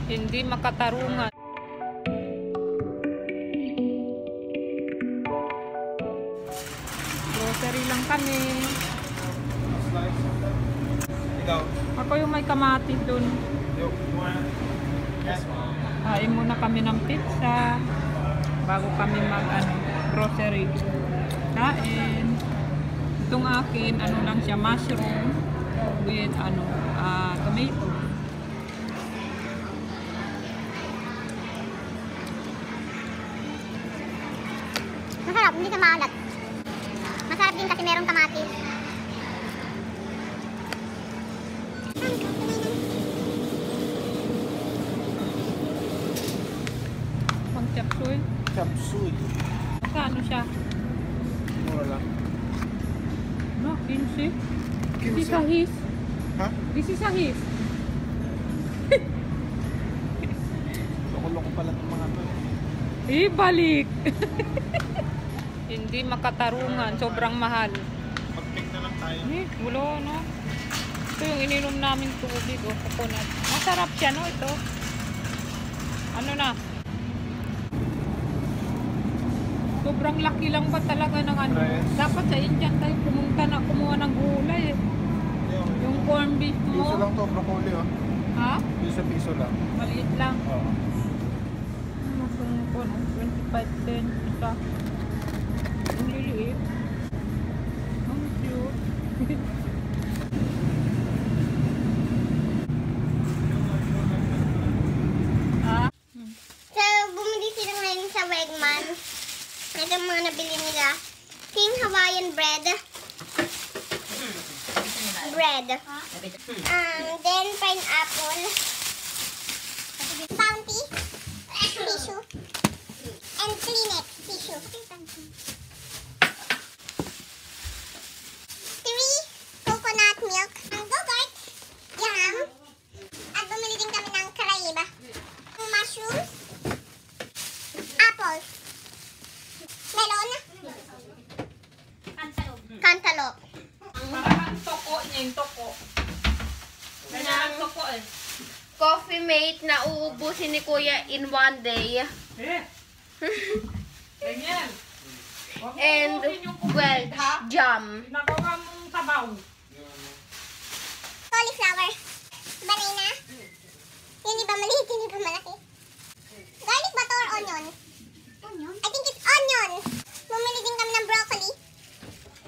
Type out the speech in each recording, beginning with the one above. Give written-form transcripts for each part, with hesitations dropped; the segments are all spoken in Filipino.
Hindi makatarungan. Grocery lang kami. Ikaw? Ako yung may kamatis dun. Yes, ma'am. Kain muna kami ng pizza bago kami grocery. Kain. Itong akin, lang siya, mushroom with tomato. Masarap, hindi siya maalat. Masarap din kasi merong kamatis. Pang chapsuy. Chapsuy. Ano siya? Mura lang. No, 15. 15? This is a his. Ha? This is a his. Loko-loko pala itong mga to. Balik. Hindi makatarungan. Sobrang mahal. Mag-pick na lang tayo. Gulo, no? Ito yung ininom namin tubig, coconut. Masarap siya, no? Ito. Ano na? Sobrang laki lang ba talaga ng ano? Yes. Dapat sa Indian tayo kumuha ng gulay eh. Yung corn beef mo. Piso lang to, broccoli oh. Ha? Piso lang. Maliit lang. Oo. Ano ko, no? 25 isa. Ang liliit. Ang cute. Ah? So, bumili sila ngayon sa Wegman. Ito yung mga nabili nila. King Hawaiian bread. Then pineapple. Bounty. Tissue. And Kleenex tissue. 3 coconut milk. Gogurt. Yum. At bumili din kami ng karaiba. Mushrooms. Apple. Melon. Cantaloupe. Parang toko niya yung toko. Kailangan toko eh. Coffee mate na uubusin ni Kuya in one day. Ganyan. Huwag mo And, ubusin yung coffee, well, ha? jam. Nagawa mong sabaw. Cauliflower. Banana. Yun iba maliit, yun iba malaki. Garlic ba to or onion? Onion? I think it's onion. Bumili din kami ng broccoli.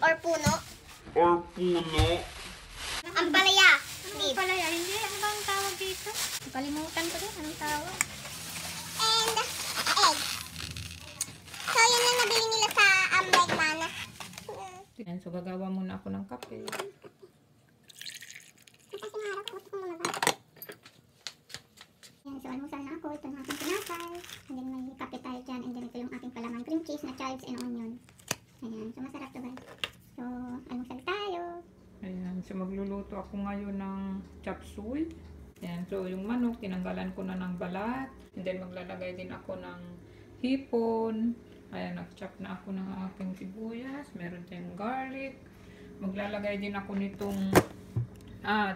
Or puno. Ang palaya. Leaf. Palaya, hindi. Ano bang tawag dito? Kalimutan ko din. Anong tawag? And egg. So, yun lang nabili nila sa Wegman. Yan, so gagawa muna ako ng kape. Kasi maharap ko gusto kong lumabas. Yan, so almusal na ako. Ito na aking tinapay. And then may kape tayo dyan. And then ito yung aking palaman. Cream cheese na chives and onion. Ayan, so masarap to guys. So, almusal tayo. Ayan, so magluluto ako ngayon ng chop suey. Ayan, so yung manok, tinanggalan ko na ng balat. And then maglalagay din ako ng hipon. Ayan, nag-chop na ako ng aking sibuyas. Meron tayong garlic. Maglalagay din ako nitong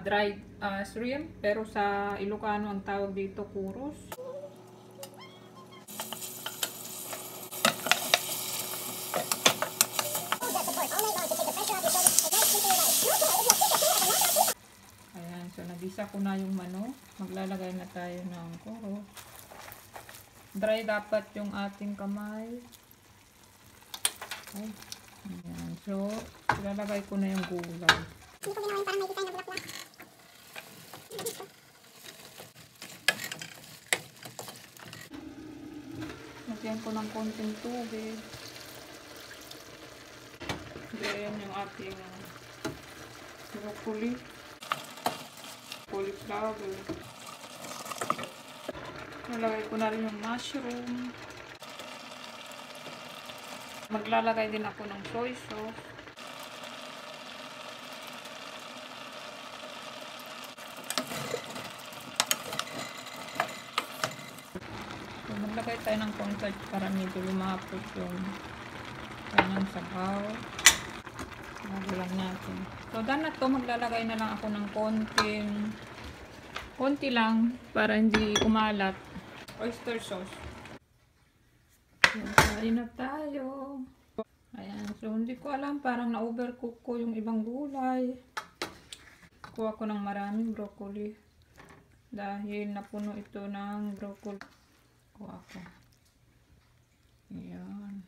dried shrimp. Pero sa Ilocano ang tawag dito kuros. Ayan, so nagisa ko na yung manok. Maglalagay na tayo ng kuros. Dry dapat yung ating kamay. Ay, ayan. So, ilalagay ko na yung gulay. Hindi ko ginawa yung parang may design na bulaklak. Lagyan ko ng konting tubig. Then, yung ating broccoli. Cauliflower. Nalagay ko na rin yung mushroom. Maglalagay din ako ng soy sauce. So, maglagay tayo ng cornstarch para medyo lumapot yung kanyang sabaw. Magulang natin. So, dahil na to, maglalagay na lang ako ng konting Konti lang para hindi kumalat. Oyster sauce. Ayan, kain na tayo. Ayan, so hindi ko alam, parang na-overcook ko yung ibang gulay. Kuha ko ng maraming broccoli. Dahil napuno ito ng broccoli. Kuha ko. Ayan.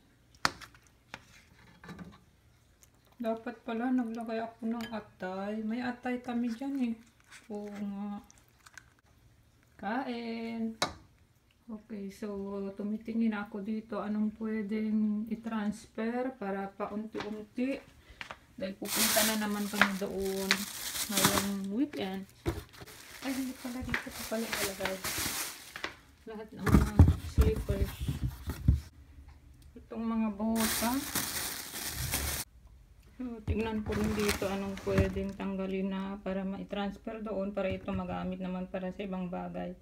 Dapat pala naglagay ako ng atay. May atay kami dyan eh. Oo nga. Kain. Okay, so tumitingin ako dito anong pwedeng i-transfer para paunti-unti. Dahil pupunta na naman kami doon ngayong weekend. Ay, hindi pala dito ko pala ilagay. Lahat ng mga slippers. Itong mga bota. So, tingnan ko rin dito anong pwedeng tanggalin na para ma-transfer doon para ito magamit naman para sa ibang bagay.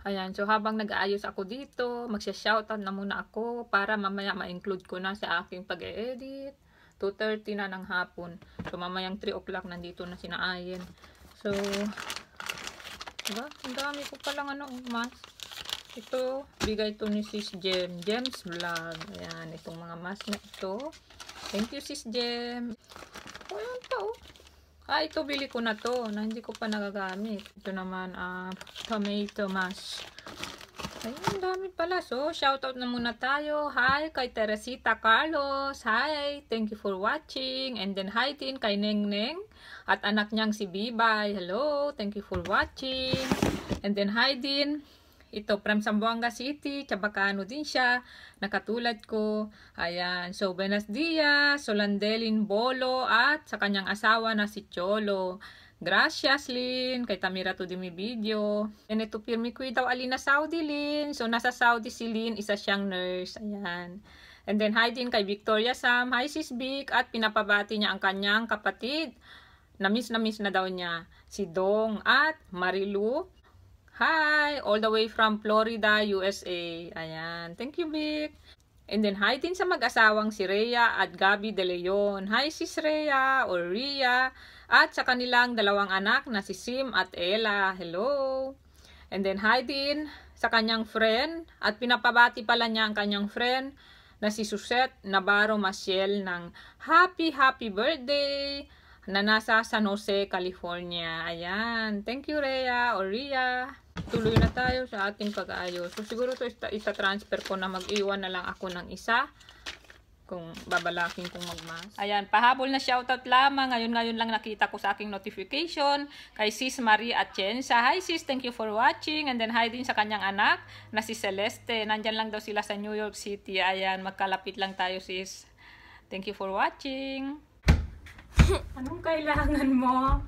Ayan, so habang nag-aayos ako dito, magsha-shoutout na muna ako para mamaya ma-include ko na sa aking pag-e-edit. 2:30 na ng hapon. So mamayang 3 o'clock nandito na sina Ayen. So, diba? Ang dami ko palang mas. Ito, bigay ito ni Sis Jem. Jem's Vlog. Ayan, itong mga mask na ito. Thank you, Sis Jem. O, yun to. Ito, bili ko na to, na hindi ko pa nagagamit. Ito naman, tomato mask. Ayun, dami pala. So, shoutout na muna tayo. Hi, kay Teresita Carlos. Hi, thank you for watching. And then, hi din kay Neng Neng. At anak niyang si Bibay. Hello, thank you for watching. And then, hi din. Ito, from Zamboanga City, Chabacano din siya, nakatulad ko. Ayan, so buenos dias, Solandelin Bolo, at sa kanyang asawa na si Cholo. Gracias, Lin, kay Tamira to di mi video. And ito, pirmi ko daw alina Saudi, Lin. So, nasa Saudi si Lin, isa siyang nurse. Ayan. And then, hi din kay Victoria Sam. Hi, Sis Vic. At pinapabati niya ang kanyang kapatid. Na-miss na daw niya. Si Dong at Marilu. Hi! All the way from Florida, USA. Ayan. Thank you, Vic. And then, hi din sa mag-asawang si Rhea at Gabi De Leon. Hi, Sis Rhea or Rhea. At sa kanilang dalawang anak na si Sim at Ella. Hello! And then, hi din sa kanyang friend. At pinapabati pala niya ang kanyang friend na si Susette Navarro Maciel ng happy birthday na nasa San Jose, California. Ayan. Thank you, Rhea or Rhea. Tuloy na tayo sa ating pag-aayos. So, siguro ito isa-transfer ko na mag-iwan na lang ako ng isa kung babalakin kong magmas. Ayan, pahabol na shoutout lamang. Ngayon lang nakita ko sa aking notification kay Sis Marie Atienza. Hi sis, thank you for watching. And then hi din sa kanyang anak na si Celeste. Nandyan lang daw sila sa New York City. Ayan, magkalapit lang tayo sis. Thank you for watching. Anong kailangan mo?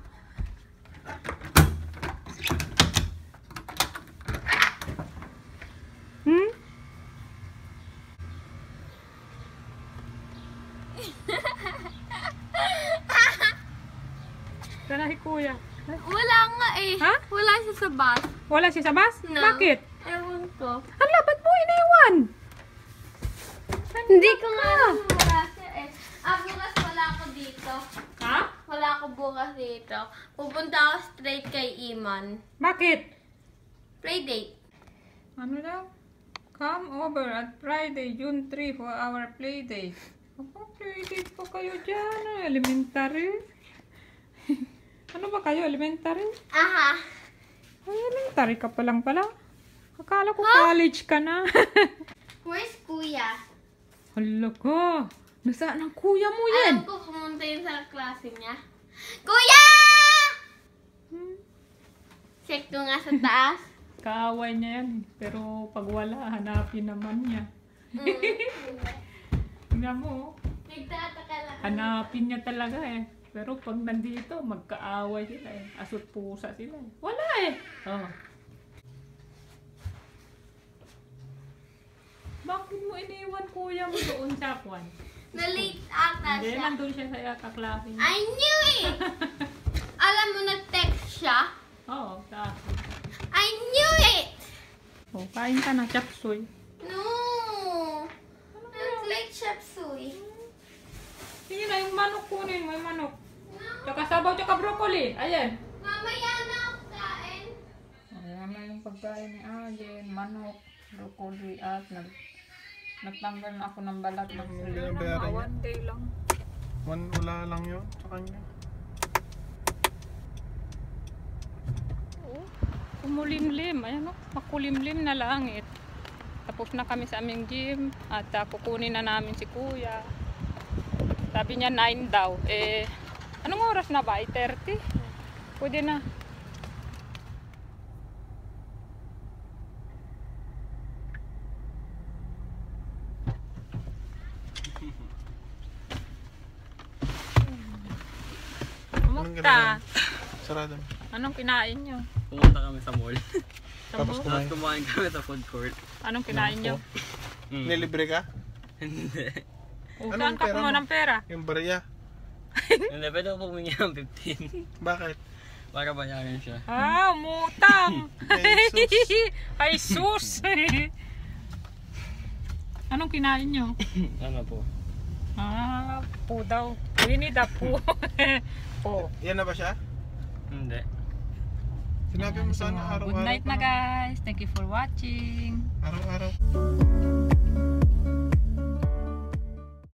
Sana si kuya. Wala nga eh. Ha? Wala siya sa bus. Wala siya sa bus? No. Bakit? Ewan ko. Hala, ba't mo iniwan? Hindi ko nga alam wala siya eh. Bukas wala ako dito. Ha? Wala ako bukas dito. Pupunta ako straight kay Iman. Bakit? Playdate. Ano daw? Come over at Friday, June 3 for our playdate. Playdate pa kayo dyan. Elementary? Ano ba kayo? Elementary? Aha. Ay, elementary ka pa lang pala. Akala ko college ka na. Where's Kuya? Hala ka. Nasaan ang kuya mo yan? Alam ko pumunta yun sa klase niya. Kuya! Check ko nga sa taas. Kaaway niya yan. Pero pag wala, hanapin naman niya. Tingnan mo. Nagtataka lang. Hanapin niya talaga eh. Pero pag nandito, magkaaway sila eh. Asot pusa sila eh. Wala eh. Oh. Bakit mo iniwan kuya mo doon sa kwan? Na-late ata Hindi, siya. nandun siya sa kaklase niya. I knew it! Alam mo, nag-text siya. Oo, sa akin. I knew it! Oh, kain ka na, chop suey. No! That's like chop suey. Sige na, yung manok kunin mo, yung manok. No! Tsaka sabaw, tsaka broccoli. Ayan. Mamaya na ako kain. pagkain ni Ayen, manok, broccoli at nagtanggal na ako ng balat ng Hindi na bayaran niya? 1 day lang. Wala lang yun sa kanya. Kumulimlim, ayan o, makulimlim na langit. Tapos na kami sa aming gym at kukunin na namin si Kuya. Sabi niya 9 daw. Anong oras na ba? 8:30? Pwede na. Kumusta? Sarado. Anong kinain niyo? Pumunta kami sa mall. Sa Tapos mo? Tapos kumain kami sa food court. Anong kinain niyo? Nilibre ka? Hindi. O, Anong saan ka pera kumuha mo? ng pera? Yung barya. Hindi, pwede ako pumingi ng 15. Bakit? Para bayaran siya. Ah, umutang! Ay, sus! Anong kinain nyo? Ano po? Ah, po daw. Winnie the Pooh. Po. Yan na ba siya? Hindi. Sinabi mo sana So, araw-araw. good night pa na guys. Thank you for watching. Araw-araw.